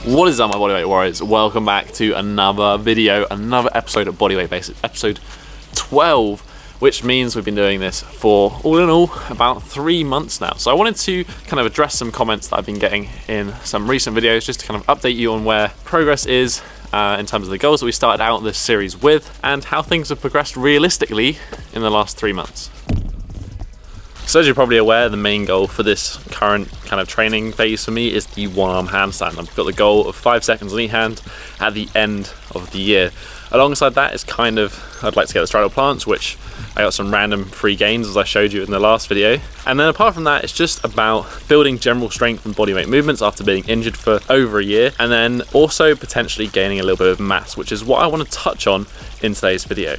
What is up, my Bodyweight Warriors? Welcome back to another video, another episode of Bodyweight Basics, episode 12, which means we've been doing this for, all in all, about 3 months now. So I wanted to kind of address some comments that I've been getting in some recent videos, just to kind of update you on where progress is in terms of the goals that we started out this series with, and how things have progressed realistically in the last 3 months. So as you're probably aware, the main goal for this current kind of training phase for me is the one-arm handstand. I've got the goal of 5 seconds on each hand at the end of the year. Alongside that is kind of, I'd like to get the straddle planche, which I got some random free gains as I showed you in the last video. And then apart from that, it's just about building general strength and body weight movements after being injured for over a year, and then also potentially gaining a little bit of mass, which is what I want to touch on in today's video.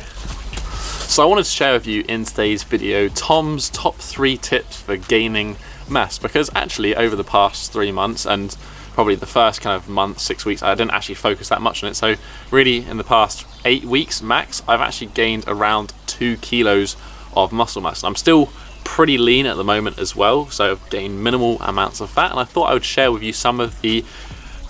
So I wanted to share with you in today's video Tom's top 3 tips for gaining mass, because actually over the past 3 months and probably the first kind of month, 6 weeks, I didn't actually focus that much on it. So really in the past 8 weeks max, I've actually gained around 2 kilos of muscle mass. And I'm still pretty lean at the moment as well, so I've gained minimal amounts of fat, and I thought I would share with you some of the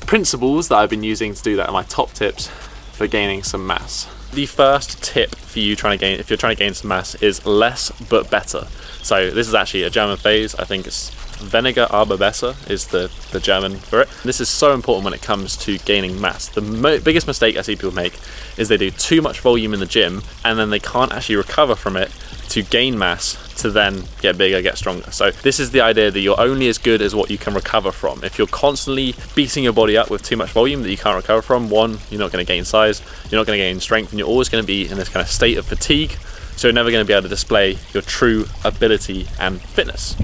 principles that I've been using to do that, and my top tips for gaining some mass. The first tip for you if you're trying to gain some mass is less but better. So this is actually a German phrase. I think it's weniger aber besser is the German for it. This is so important when it comes to gaining mass. The biggest mistake I see people make is they do too much volume in the gym and then they can't actually recover from it to gain mass to then get bigger, get stronger. So this is the idea that you're only as good as what you can recover from. If you're constantly beating your body up with too much volume that you can't recover from, one, you're not going to gain size, you're not going to gain strength, and you're always going to be in this kind of state of fatigue, so you're never going to be able to display your true ability and fitness.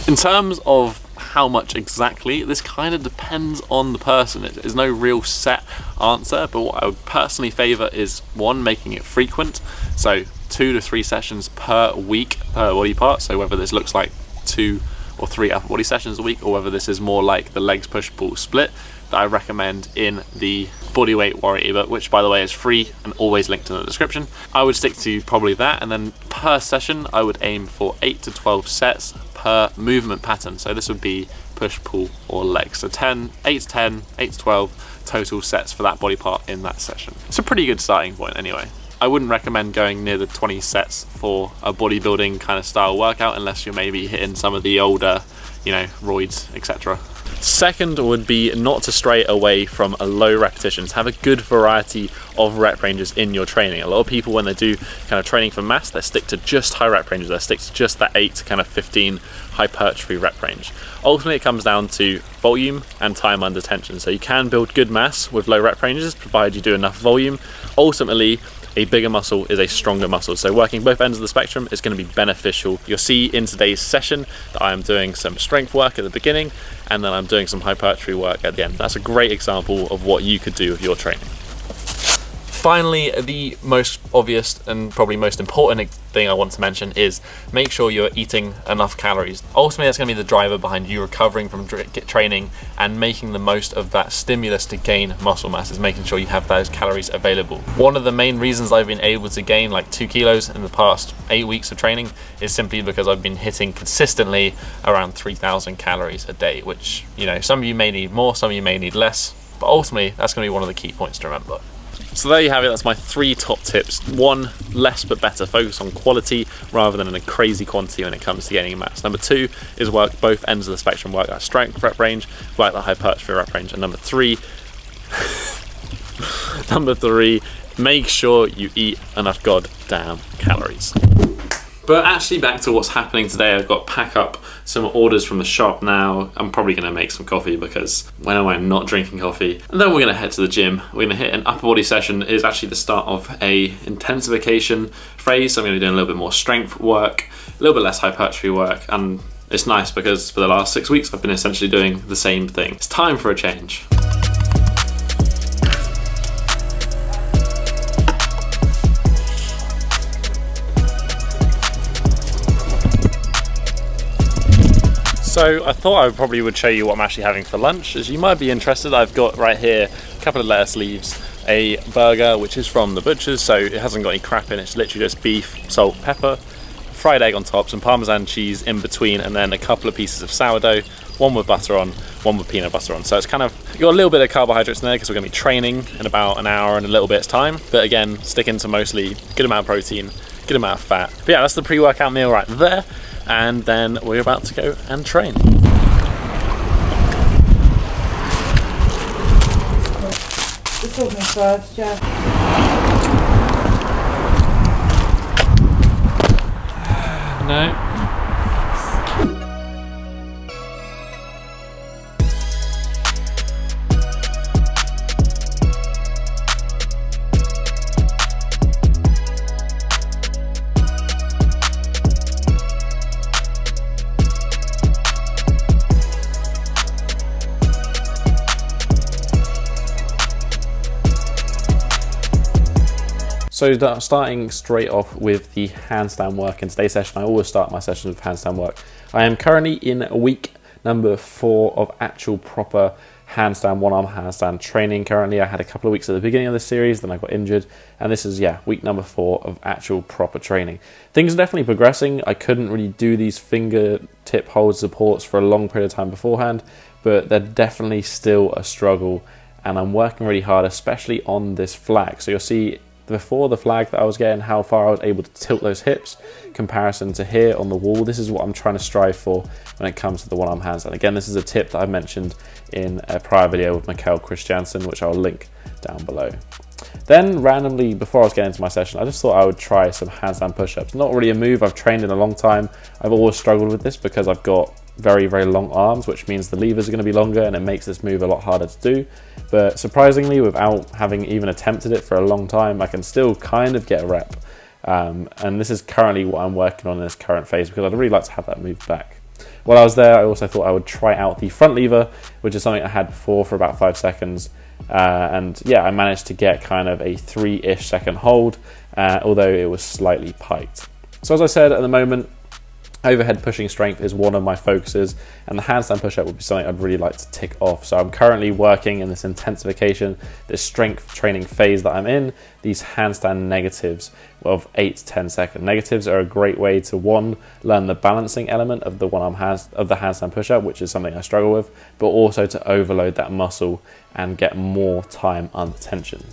In terms of how much exactly, this kind of depends on the person. There's no real set answer, but what I would personally favor is, one, making it frequent. So 2 to 3 sessions per week per body part. So whether this looks like 2 or 3 upper body sessions a week, or whether this is more like the legs push pull split that I recommend in the Bodyweight Warrior ebook, which by the way is free and always linked in the description, I would stick to probably that. And then per session I would aim for 8 to 12 sets per movement pattern. So this would be push, pull or legs. So 8 to 10, 8 to 12 total sets for that body part in that session. It's a pretty good starting point anyway. I wouldn't recommend going near the 20 sets for a bodybuilding kind of style workout unless you're maybe hitting some of the older, roids, etc. Second would be not to stray away from low repetitions. Have a good variety of rep ranges in your training. A lot of people, when they do kind of training for mass, they stick to just high rep ranges. They stick to just that 8 to kind of 15 hypertrophy rep range. Ultimately, it comes down to volume and time under tension. So you can build good mass with low rep ranges, provided you do enough volume. Ultimately, a bigger muscle is a stronger muscle. So working both ends of the spectrum is going to be beneficial. You'll see in today's session that I am doing some strength work at the beginning, and then I'm doing some hypertrophy work at the end. That's a great example of what you could do with your training. Finally, the most obvious and probably most important thing I want to mention is make sure you're eating enough calories. Ultimately, that's going to be the driver behind you recovering from training and making the most of that stimulus to gain muscle mass, is making sure you have those calories available. One of the main reasons I've been able to gain like 2 kilos in the past 8 weeks of training is simply because I've been hitting consistently around 3,000 calories a day, which, some of you may need more, some of you may need less, but ultimately that's going to be one of the key points to remember. So there you have it, that's my 3 top tips. 1, less but better, focus on quality rather than in a crazy quantity when it comes to gaining mass. Number 2 is work both ends of the spectrum, work that strength rep range, work that hypertrophy rep range. And number 3, make sure you eat enough goddamn calories. But actually back to what's happening today, I've got to pack up some orders from the shop now. I'm probably going to make some coffee, because when am I not drinking coffee? And then we're going to head to the gym. We're going to hit an upper body session. It is actually the start of a intensification phase. So I'm going to be doing a little bit more strength work, a little bit less hypertrophy work. And it's nice because for the last 6 weeks, I've been essentially doing the same thing. It's time for a change. So I thought I probably would show you what I'm actually having for lunch. As you might be interested, I've got right here a couple of lettuce leaves, a burger which is from the butcher's, so it hasn't got any crap in it, it's literally just beef, salt, pepper, fried egg on top, some Parmesan cheese in between, and then a couple of pieces of sourdough, one with butter on, one with peanut butter on. So it's kind of, you got a little bit of carbohydrates in there because we're going to be training in about an hour and a little bit's time. But again, sticking to mostly good amount of protein, good amount of fat. But yeah, that's the pre-workout meal right there. And then we're about to go and train. You told me first, yeah. No. So starting straight off with the handstand work in today's session, I always start my sessions with handstand work. I am currently in week number 4 of actual proper handstand, one-arm handstand training currently. I had a couple of weeks at the beginning of this series, then I got injured, and this is, week number 4 of actual proper training. Things are definitely progressing. I couldn't really do these fingertip hold supports for a long period of time beforehand, but they're definitely still a struggle, and I'm working really hard, especially on this flag. So you'll see before the flag that I was getting, how far I was able to tilt those hips, comparison to here on the wall. This is what I'm trying to strive for when it comes to the one-arm handstand. Again, this is a tip that I mentioned in a prior video with Mech, which I'll link down below. Then randomly, before I was getting into my session, I just thought I would try some handstand push-ups. Not really a move I've trained in a long time. I've always struggled with this because I've got very, very long arms, which means the levers are going to be longer and it makes this move a lot harder to do. But surprisingly, without having even attempted it for a long time, I can still kind of get a rep. And this is currently what I'm working on in this current phase because I'd really like to have that move back. While I was there, I also thought I would try out the front lever, which is something I had before for about 5 seconds. And yeah, I managed to get kind of a 3-ish second hold, although it was slightly piked. So as I said, at the moment, overhead pushing strength is one of my focuses, and the handstand push-up would be something I'd really like to tick off. So I'm currently working in this intensification, this strength training phase that I'm in, these handstand negatives of 8 to 10 second. Negatives are a great way to, one, learn the balancing element of the handstand push-up, which is something I struggle with, but also to overload that muscle and get more time under tension.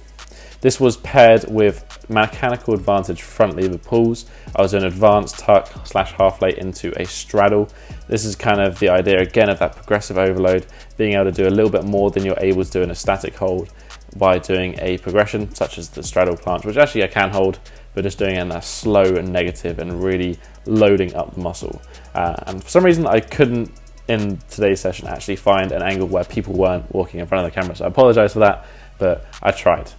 This was paired with mechanical advantage front lever pulls. I was in advanced tuck / half late into a straddle. This is kind of the idea again of that progressive overload, being able to do a little bit more than you're able to do in a static hold by doing a progression such as the straddle planche, which actually I can hold, but just doing it in that slow and negative and really loading up the muscle. And for some reason I couldn't in today's session actually find an angle where people weren't walking in front of the camera, so I apologize for that, but I tried.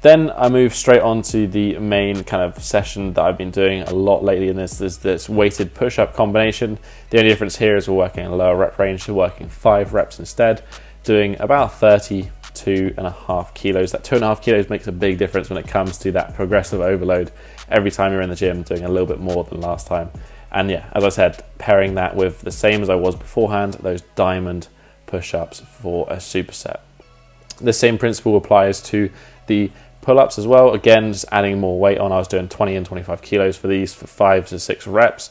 Then I moved straight on to the main kind of session that I've been doing a lot lately, and this is this weighted push-up combination. The only difference here is we're working in a lower rep range, so working 5 reps instead, doing about 32.5 kilos. That 2.5 kilos makes a big difference when it comes to that progressive overload. Every time you're in the gym, doing a little bit more than last time. And yeah, as I said, pairing that with the same as I was beforehand, those diamond push-ups for a superset. The same principle applies to the pull-ups as well. Again, just adding more weight on. I was doing 20 and 25 kilos for these for 5 to 6 reps.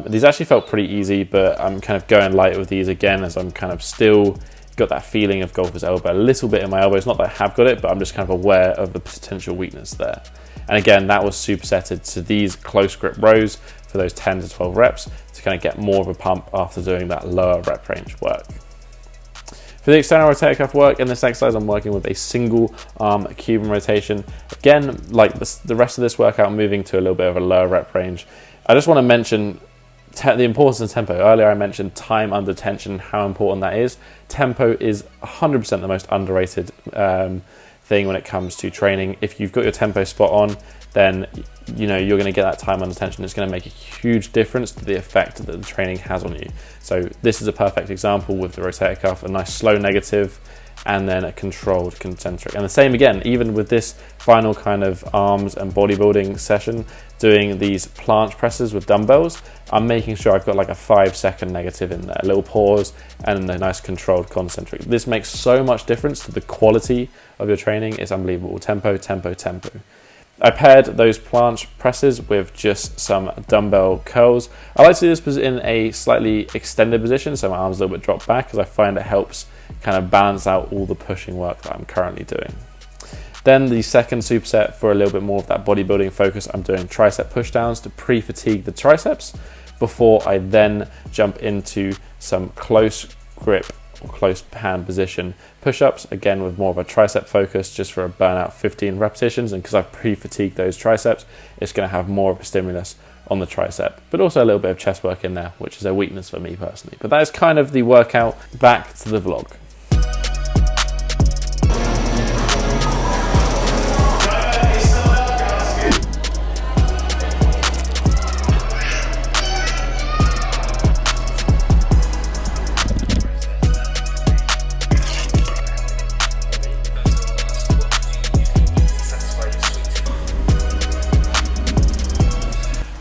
These actually felt pretty easy, but I'm kind of going light with these again as I'm kind of still got that feeling of golfer's elbow a little bit in my elbow. It's not that I have got it, but I'm just kind of aware of the potential weakness there. And again, that was supersetted to these close grip rows for those 10 to 12 reps to kind of get more of a pump after doing that lower rep range work. For the external rotator cuff work, in this exercise I'm working with a single arm Cuban rotation. Again, like the rest of this workout, I'm moving to a little bit of a lower rep range. I just want to mention the importance of tempo. Earlier I mentioned time under tension, how important that is. Tempo is 100% the most underrated thing when it comes to training. If you've got your tempo spot on, then you're going to get that time under tension. It's going to make a huge difference to the effect that the training has on you. So this is a perfect example with the rotator cuff, a nice slow negative and then a controlled concentric. And the same again, even with this final kind of arms and bodybuilding session, doing these planche presses with dumbbells, I'm making sure I've got like a 5-second negative in there, a little pause and a nice controlled concentric. This makes so much difference to the quality of your training. It's unbelievable. Tempo, tempo, tempo. I paired those planche presses with just some dumbbell curls. I like to do this in a slightly extended position, so my arms a little bit dropped back, because I find it helps kind of balance out all the pushing work that I'm currently doing. Then the second superset, for a little bit more of that bodybuilding focus, I'm doing tricep pushdowns to pre-fatigue the triceps before I then jump into some close grip or close hand position push-ups, again with more of a tricep focus, just for a burnout 15 repetitions. And because I've pre-fatigued those triceps, it's going to have more of a stimulus on the tricep, but also a little bit of chest work in there, which is a weakness for me personally. But that is kind of the workout. Back to the vlog.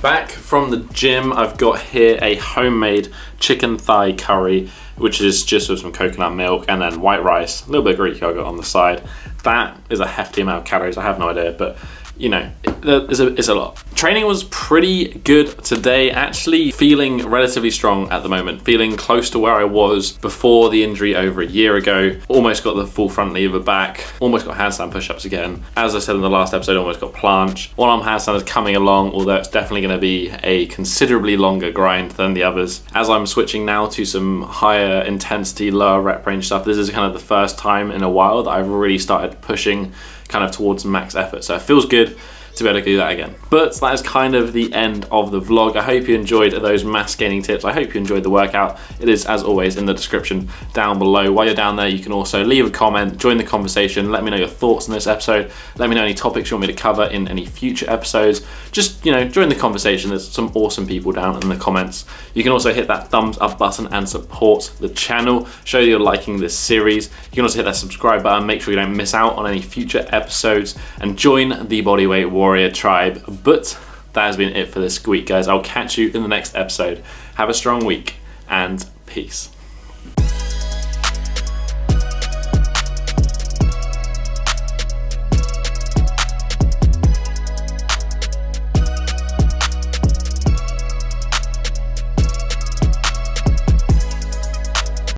Back from the gym, I've got here a homemade chicken thigh curry, which is just with some coconut milk and then white rice, a little bit of Greek yogurt on the side. That is a hefty amount of calories, I have no idea, but you know, it's a lot. Training was pretty good today, actually feeling relatively strong at the moment, feeling close to where I was before the injury over a year ago. Almost got the full front lever back, almost got handstand push-ups again. As I said in the last episode, almost got planche. One arm handstand is coming along, although it's definitely going to be a considerably longer grind than the others. As I'm switching now to some higher intensity, lower rep range stuff, this is kind of the first time in a while that I've really started pushing kind of towards max effort, so it feels good to be able to do that again. But that is kind of the end of the vlog. I hope you enjoyed those mass gaining tips. I hope you enjoyed the workout. It is, as always, in the description down below. While you're down there, you can also leave a comment, join the conversation, let me know your thoughts on this episode, let me know any topics you want me to cover in any future episodes. Just, you know, join the conversation. There's some awesome people down in the comments. You can also hit that thumbs up button and support the channel. Show that you're liking this series. You can also hit that subscribe button. Make sure you don't miss out on any future episodes, and join the Bodyweight Warrior tribe. But that has been it for this week, guys. I'll catch you in the next episode. Have a strong week and peace.